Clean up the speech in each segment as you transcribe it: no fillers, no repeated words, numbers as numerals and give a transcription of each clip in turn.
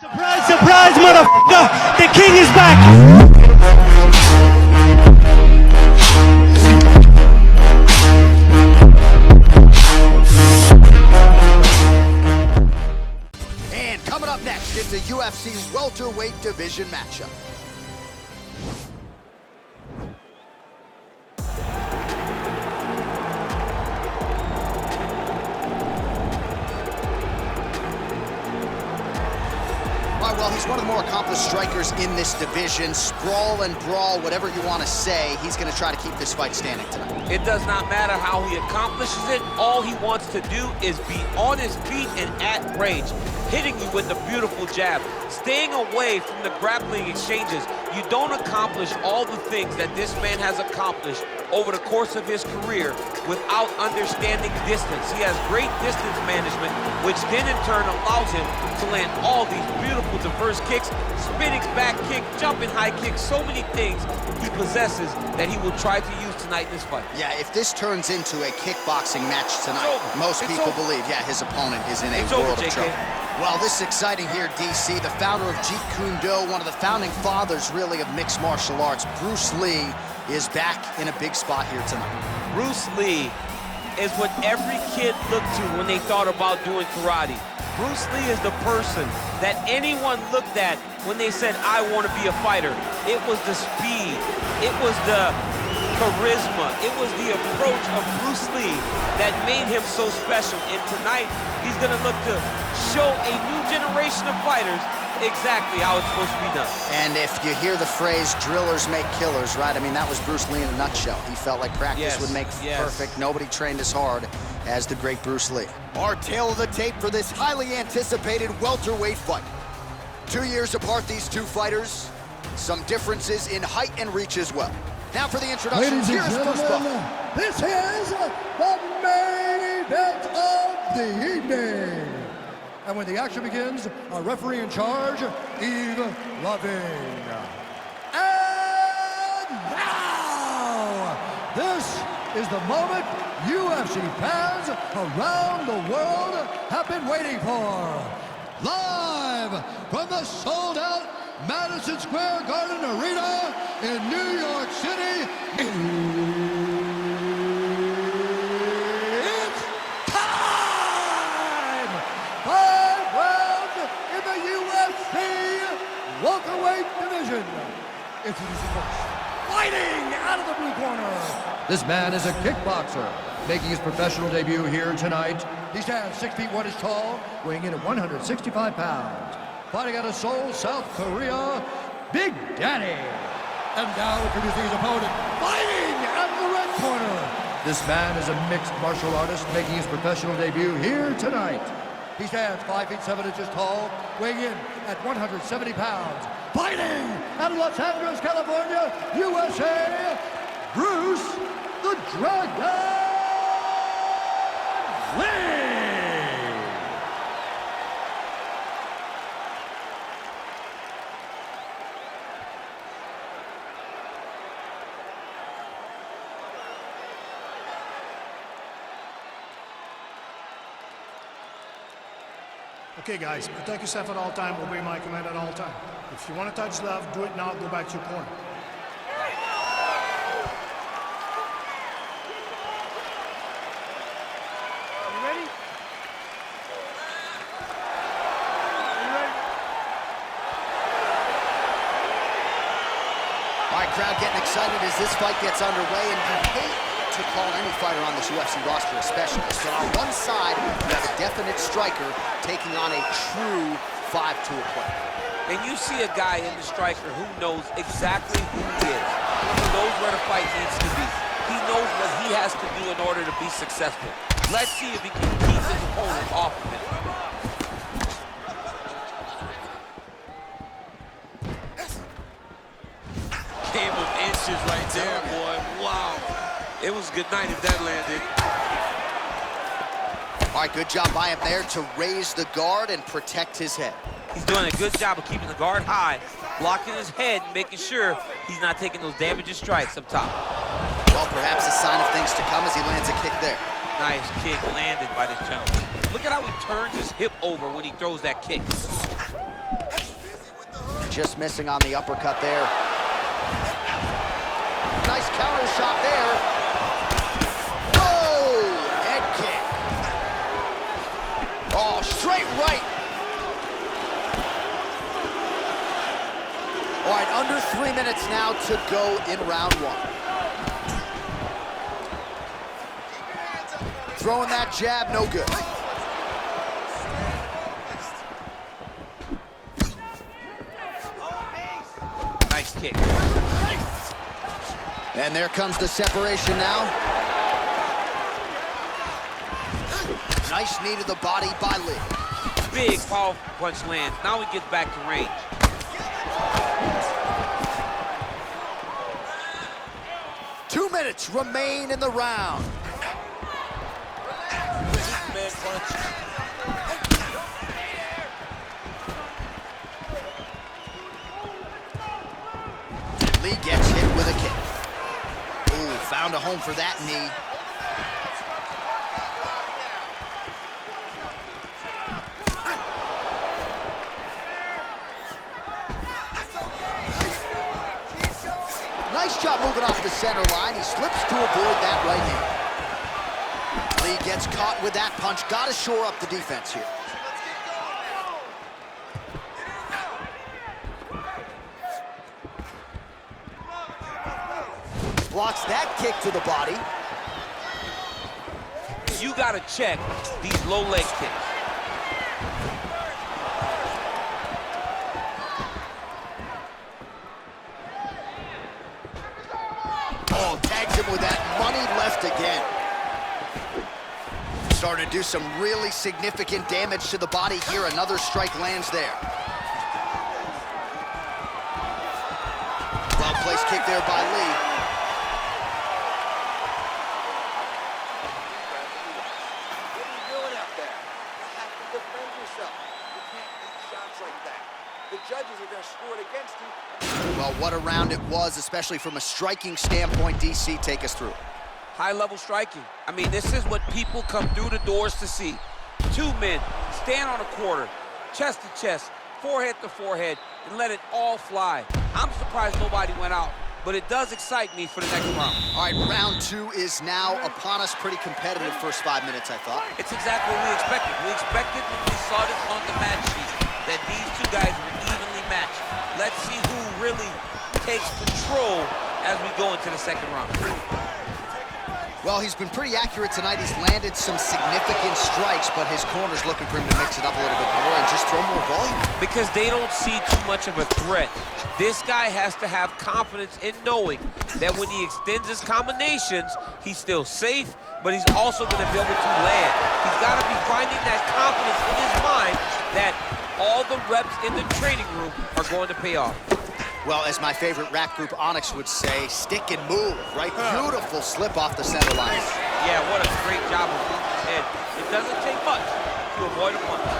Surprise, surprise, motherfucker! The king is back! And coming up next, it's a UFC welterweight division matchup. Well, he's one of the more accomplished strikers in this division. Sprawl and brawl, whatever you want to say, he's going to try to keep this fight standing tonight. It does not matter how he accomplishes it. All he wants to do is be on his feet and at range, hitting you with a beautiful jab, staying away from the grappling exchanges. You don't accomplish all the things that this man has accomplished over the course of his career without understanding distance. He has great distance management, which then in turn allows him to land all these beautiful diverse kicks, spinning back kick, jumping high kick, so many things he possesses that he will try to use tonight in this fight. Yeah, if this turns into a kickboxing match tonight, most people believe, yeah, his opponent is in a world of trouble. Well, this is exciting here, DC. The founder of Jeet Kune Do, one of the founding fathers, really, of mixed martial arts, Bruce Lee, is back in a big spot here tonight. Bruce Lee is what every kid looked to when they thought about doing karate. Bruce Lee is the person that anyone looked at when they said, I want to be a fighter. It was the speed, it was the charisma, it was the approach of Bruce Lee that made him so special. And tonight, he's going to look to show a new generation of fighters exactly how it's supposed to be done. And if you hear the phrase, drillers make killers, right? I mean, that was Bruce Lee in a nutshell. He felt like practice would make perfect. Nobody trained as hard as the great Bruce Lee. Our tale of the tape for this highly anticipated welterweight fight. 2 years apart, these two fighters. Some differences in height and reach as well. Now for the introduction, here's Bruce Lee. This is the main event of the evening. And when the action begins, our referee in charge, Yves Lavigne. And now, this is the moment UFC fans around the world have been waiting for. Live from the sold-out Madison Square Garden Arena in New York City, it's time! 5 rounds in the UFC welterweight division. Introducing first, fighting out of the blue corner. This man is a kickboxer, making his professional debut here tonight. He stands 6 feet 1 inches tall, weighing in at 165 pounds. Fighting out of Seoul, South Korea, Big Daddy. And now introducing his opponent, fighting out of the red corner. This man is a mixed martial artist, making his professional debut here tonight. He stands 5 feet 7 inches tall, weighing in at 170 pounds. Fighting out of Los Angeles, California, USA, Bruce the Dragon Lee. Okay, guys, protect yourself at all time, obey my command at all time. If you want to touch left, do it now, go back to your corner. You ready? You ready? All right, crowd getting excited as this fight gets underway, and you hate to call any fighter on this UFC roster a specialist. So on one side, you have a definite striker taking on a true 5-tool player. And you see a guy in the striker who knows exactly who he is, who knows where the fight needs to be. He knows what he has to do in order to be successful. Let's see if he can keep his opponent off of it. Game of inches right there, boy. Wow. It was a good night if that landed. All right, good job by him there to raise the guard and protect his head. He's doing a good job of keeping the guard high, blocking his head, making sure he's not taking those damaging strikes up top. Well, perhaps a sign of things to come as he lands a kick there. Nice kick landed by this gentleman. Look at how he turns his hip over when he throws that kick. just missing on the uppercut there. Nice counter shot there. Oh, head kick. Oh, straight right. All right, under 3 minutes now to go in round one. Throwing that jab, no good. Nice kick. And there comes the separation now. Nice knee to the body by Lee. Big, powerful punch lands. Now he gets back to range. 2 minutes remain in the round. Lee gets hit with a kick. Ooh, found a home for that knee. Nice job moving off the center line. He slips to avoid that right hand. Lee gets caught with that punch. Got to shore up the defense here. Blocks that kick to the body. You got to check these low leg kicks. Oh, tags him with that money left again. Starting to do some really significant damage to the body here. Another strike lands there. Well-placed kick there by Lee. Well, what a round it was, especially from a striking standpoint. DC, take us through. High-level striking. I mean, this is what people come through the doors to see. Two men stand on a quarter, chest to chest, forehead to forehead, and let it all fly. I'm surprised nobody went out, but it does excite me for the next round. All right, round two is now upon us. Pretty competitive first 5 minutes, I thought. It's exactly what we expected. We expected when we saw this on the match sheet that these two guys were evenly matched. Let's see who really takes control as we go into the second round. Well, he's been pretty accurate tonight. He's landed some significant strikes, but his corner's looking for him to mix it up a little bit more and just throw more volume. Because they don't see too much of a threat. This guy has to have confidence in knowing that when he extends his combinations, he's still safe, but he's also going to be able to land. He's got to be finding that confidence in his mind that all the reps in the training room are going to pay off. Well, as my favorite rap group Onyx would say, stick and move, right? Beautiful slip off the center line. Yeah, what a great job of moving his head. It doesn't take much to avoid a punch.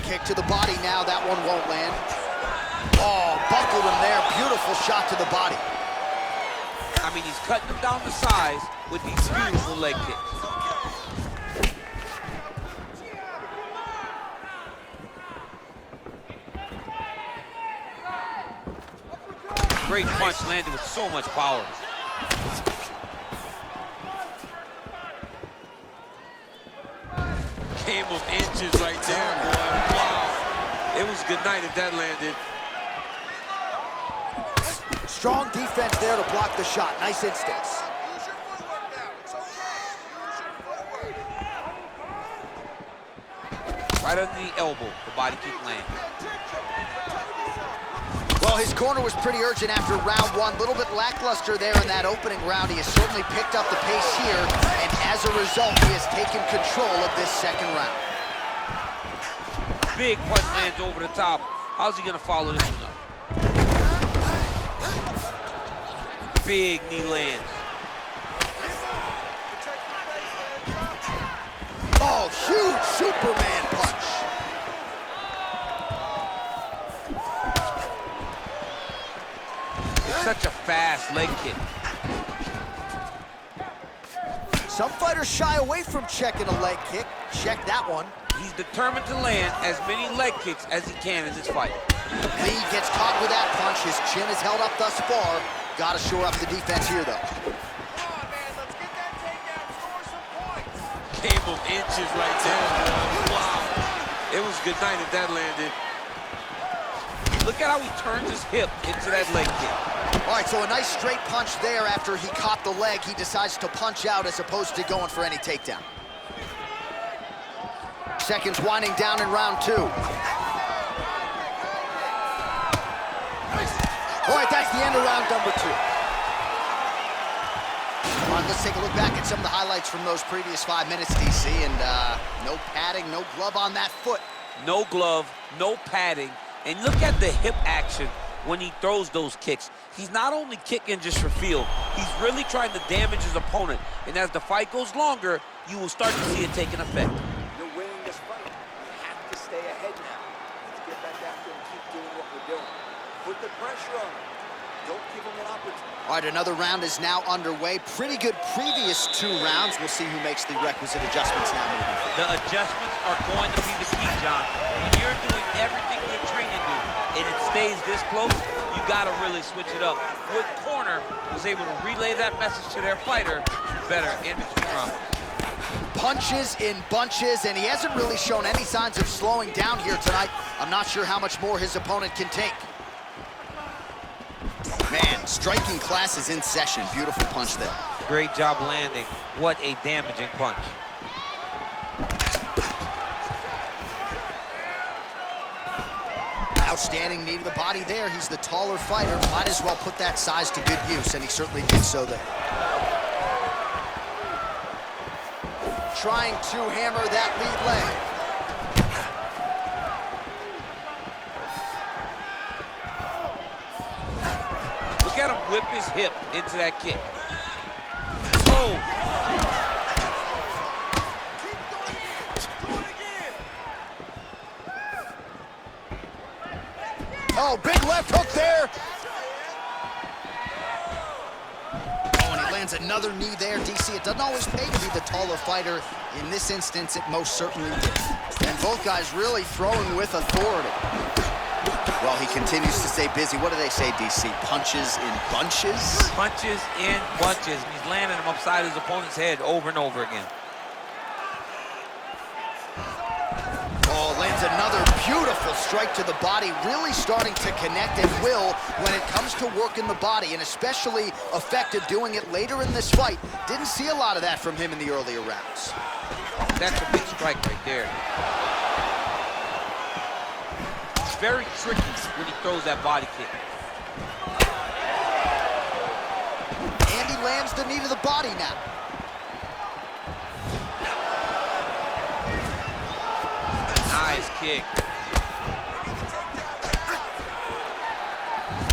Kick to the body now, that one won't land. Oh, buckled him there, beautiful shot to the body. I mean, he's cutting them down to size with these beautiful leg kicks. Great punch landed with so much power. Came of inches right there, boy. Wow. It was a good night if that landed. Strong defense there to block the shot. Nice instincts. Right under the elbow, the body kick lands. Well, his corner was pretty urgent after round one. A little bit lackluster there in that opening round. He has certainly picked up the pace here, and as a result, he has taken control of this second round. Big punch lands over the top. How's he gonna follow this one up? Big knee lands. Oh, huge Superman punch. Such a fast leg kick. Some fighters shy away from checking a leg kick. Check that one. He's determined to land as many leg kicks as he can in this fight. Lee gets caught with that punch. His chin is held up thus far. Got to shore up the defense here, though. Game of inches right there. Wow. It was good night if that landed. Look at how he turns his hip into that leg kick. All right, so a nice straight punch there after he caught the leg. He decides to punch out as opposed to going for any takedown. Seconds winding down in round 2. All right, that's the end of round number 2. All right, let's take a look back at some of the highlights from those previous 5 minutes, DC, and no padding, no glove on that foot. No glove, no padding, and look at the hip action when he throws those kicks. He's not only kicking just for feel, he's really trying to damage his opponent, and as the fight goes longer, you will start to see it taking effect. You're winning this fight. You have to stay ahead now. Let's get back after and keep doing what we're doing. Put the pressure on him. Don't give him an opportunity. All right, another round is now underway. Pretty good previous 2 rounds. We'll see who makes the requisite adjustments now moving forward. The adjustments are going to be the key, John. When you're doing everything you're trained to do, and it stays this close, you gotta really switch it up. Good corner was able to relay that message to their fighter better in between rounds. Punches in bunches, and he hasn't really shown any signs of slowing down here tonight. I'm not sure how much more his opponent can take. Man, striking class is in session. Beautiful punch there. Great job landing. What a damaging punch. Outstanding knee to the body there. He's the taller fighter. Might as well put that size to good use, and he certainly did so there. Trying to hammer that lead leg. Look at him whip his hip into that kick. Oh! Oh, big left hook there. Oh, and he lands another knee there, DC. It doesn't always pay to be the taller fighter. In this instance, it most certainly did. And both guys really throwing with authority. Well, he continues to stay busy. What do they say, DC? Punches in bunches? Punches in bunches. He's landing them upside his opponent's head over and over again. Oh, lands another beautiful strike to the body, really starting to connect and will when it comes to working the body, and especially effective doing it later in this fight. Didn't see a lot of that from him in the earlier rounds. That's a big strike right there. It's very tricky when he throws that body kick. And he lands the knee to the body now. Nice kick.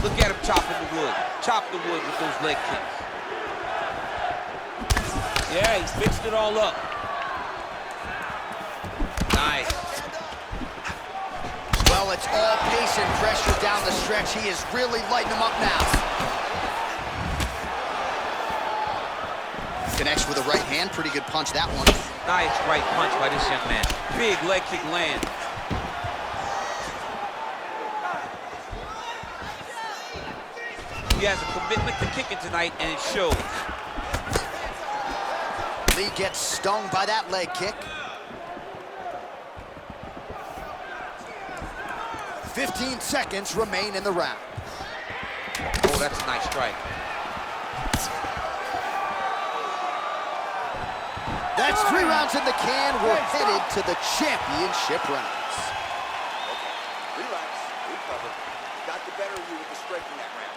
Look at him chopping the wood. Chop the wood with those leg kicks. Yeah, he's fixed it all up. Nice. Well, it's all pace and pressure down the stretch. He is really lighting them up now. Connects with a right hand. Pretty good punch, that one. Nice right punch by this young man. Big leg kick land. He has a commitment to kicking tonight, and it shows. Lee gets stung by that leg kick. 15 seconds remain in the round. Oh, that's a nice strike. That's 3 rounds in the can. We're headed to the championship rounds. Okay, relax, recover. Got the better of you with the striking that round.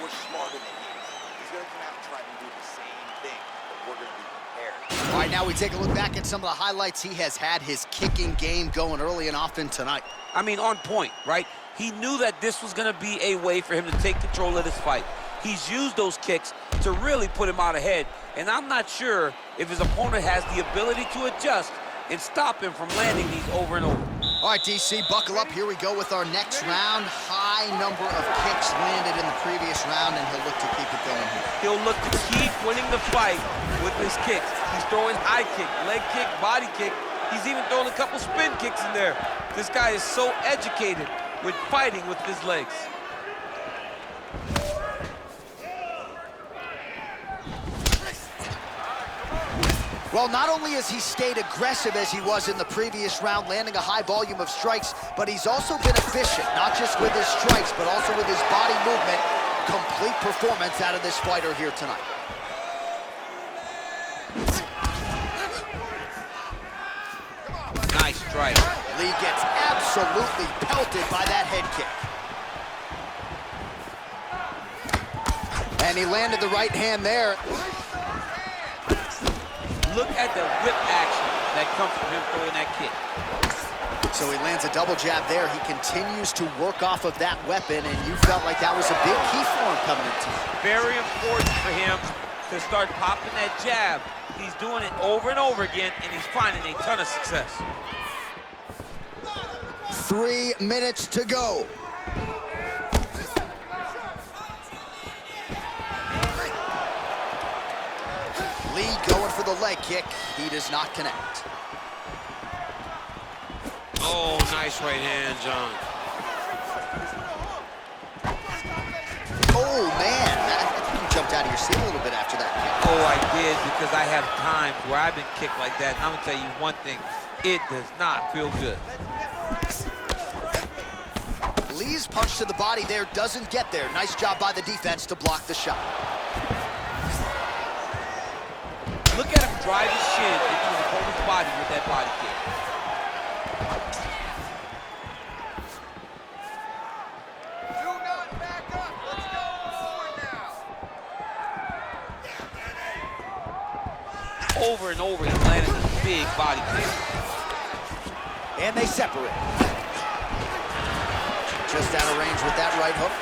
We're smarter than he is. He's gonna come out and try to do the same thing, but we're gonna be prepared. All right, now we take a look back at some of the highlights. He has had his kicking game going early and often tonight. I mean, on point, right? He knew that this was going to be a way for him to take control of this fight. He's used those kicks to really put him out ahead, and I'm not sure if his opponent has the ability to adjust and stop him from landing these over and over. All right, DC, buckle up. Here we go with our next round. High number of kicks landed in the previous round, and he'll look to keep it going here. He'll look to keep winning the fight with his kicks. He's throwing high kick, leg kick, body kick. He's even throwing a couple spin kicks in there. This guy is so educated with fighting with his legs. Well, not only has he stayed aggressive as he was in the previous round, landing a high volume of strikes, but he's also been efficient, not just with his strikes, but also with his body movement. Complete performance out of this fighter here tonight. Nice strike. Lee gets absolutely pelted by that head kick. And he landed the right hand there. Look at the whip action that comes from him throwing that kick. So he lands a double jab there. He continues to work off of that weapon, and you felt like that was a big key for him coming into it. Very important for him to start popping that jab. He's doing it over and over again, and he's finding a ton of success. 3 minutes to go. Lee going for the leg kick. He does not connect. Oh, nice right hand, John. Oh, man. I think you jumped out of your seat a little bit after that kick. Oh, I did, because I have times where I've been kicked like that. And I'm going to tell you one thing. It does not feel good. Lee's punch to the body there doesn't get there. Nice job by the defense to block the shot. Look at him drive his shin into his opponent's body with that body kick. Do not back up. Let's go forward now. Over and over, he's landing these big body kicks. And they separate. Just out of range with that right hook.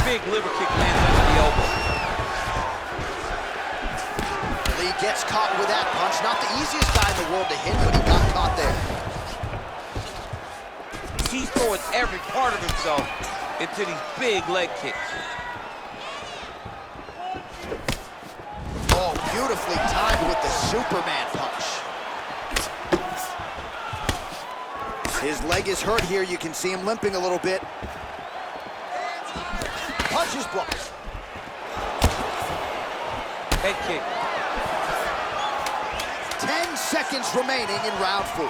Big liver kick lands under the elbow. Lee gets caught with that punch. Not the easiest guy in the world to hit, but he got caught there. He's throwing every part of himself into these big leg kicks. Oh, beautifully timed with the Superman punch. His leg is hurt here. You can see him limping a little bit. Punches blocked. Head kick. 10 seconds remaining in round 4.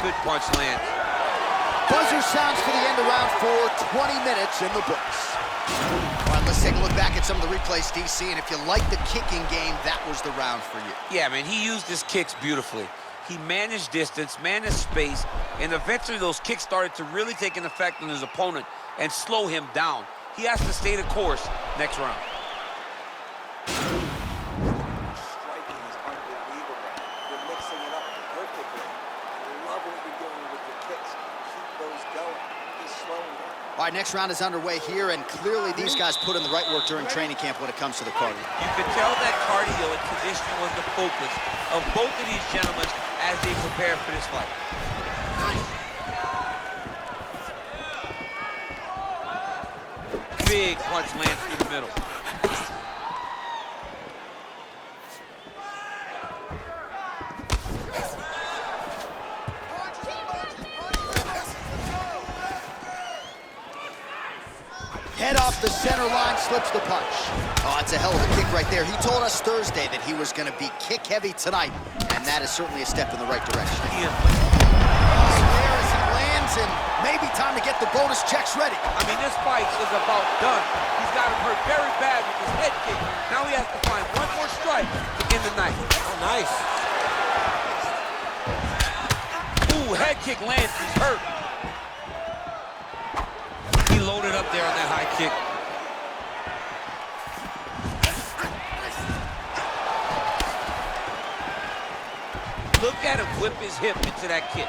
Good punch lands. Buzzer sounds for the end of round 4. 20 minutes in the books. All right, let's take a look back at some of the replays, DC. And if you like the kicking game, that was the round for you. Yeah, man, he used his kicks beautifully. He managed distance, managed space, and eventually those kicks started to really take an effect on his opponent and slow him down. He has to stay the course next round. Striking is unbelievable. You're mixing it up perfectly. I love what you're doing with your kicks. Keep those going. He's slowing down. All right, next round is underway here, and clearly these guys put in the right work during training camp when it comes to the cardio. You could tell that cardio and conditioning was the focus of both of these gentlemen as they prepare for this fight. Big punch lands through the middle. Head off the center line, slips the punch. Oh, that's a hell of a kick right there. He told us Thursday that he was going to be kick heavy tonight, and that is certainly a step in the right direction. Yeah. There as he lands, and maybe time to get the bonus checks ready. I mean, this fight is about done. He's got him hurt very bad with his head kick. Now he has to find one more strike to end the night. Oh, nice. Ooh, head kick lands. He's hurt. He loaded up there on that high kick. Look at him whip his hip into that kick.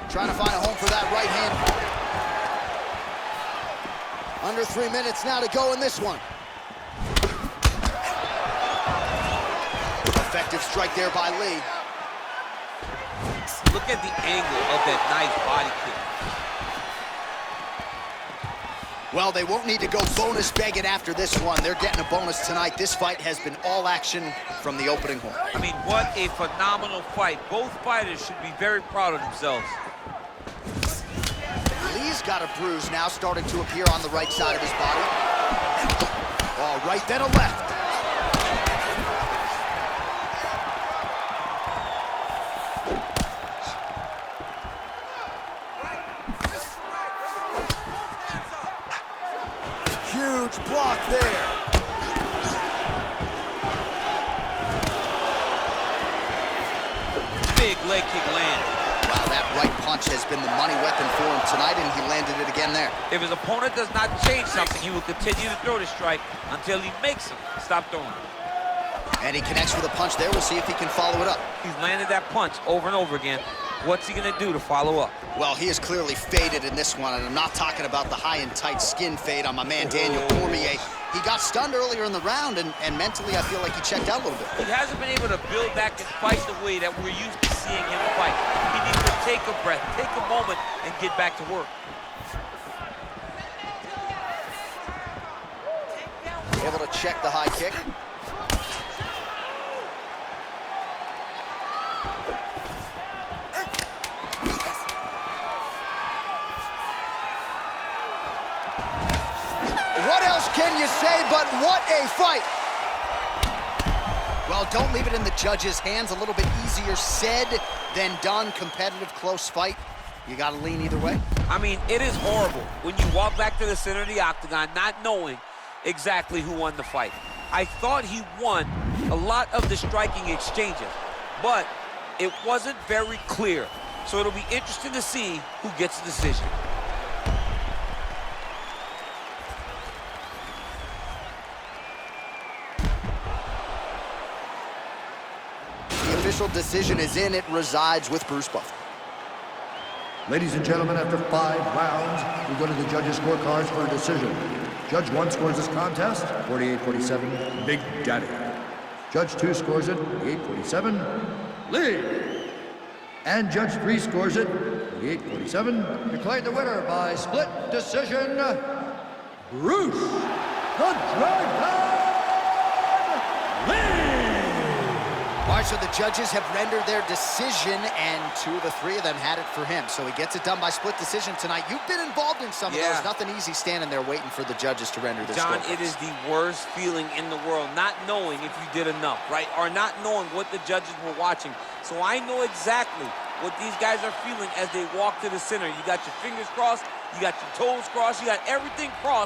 Trying to find a home for that right hand. Under 3 minutes now to go in this one. Effective strike there by Lee. Look at the angle of that nice body kick. Well, they won't need to go bonus begging after this one. They're getting a bonus tonight. This fight has been all action from the opening horn. I mean, what a phenomenal fight. Both fighters should be very proud of themselves. Lee's got a bruise now starting to appear on the right side of his body. Oh, right then a left. Huge block there. Big leg kick land. Wow, that right punch has been the money weapon for him tonight, and he landed it again there. If his opponent does not change something, he will continue to throw the strike until he makes him stop throwing. And he connects with a punch there. We'll see if he can follow it up. He's landed that punch over and over again. What's he gonna do to follow up? Well, he is clearly faded in this one, and I'm not talking about the high and tight skin fade on my man Daniel Cormier. He got stunned earlier in the round, and mentally I feel like he checked out a little bit. He hasn't been able to build back and fight the way that we're used to seeing him fight. He needs to take a breath, take a moment, and get back to work. Able to check the high kick. What else can you say but what a fight? Well, don't leave it in the judges' hands. A little bit easier said than done. Competitive, close fight. You got to lean either way. I mean, it is horrible when you walk back to the center of the octagon not knowing exactly who won the fight. I thought he won a lot of the striking exchanges, but it wasn't very clear. So it'll be interesting to see who gets the decision. The official decision is in. It resides with Bruce Buffer. Ladies and gentlemen, after 5 rounds, we go to the judges' scorecards for a decision. Judge 1 scores this contest, 48-47, Big Daddy. Judge 2 scores it, 48-47, Lee. And Judge 3 scores it, 48-47. Declared the winner by split decision, Bruce the Dragon Lee. All right, so the judges have rendered their decision, and 2 of the 3 of them had it for him. So he gets it done by split decision tonight. You've been involved in some of those. Nothing easy standing there waiting for the judges to render this. John, it is the worst feeling in the world, not knowing if you did enough, right? Or not knowing what the judges were watching. So I know exactly what these guys are feeling as they walk to the center. You got your fingers crossed, you got your toes crossed, you got everything crossed.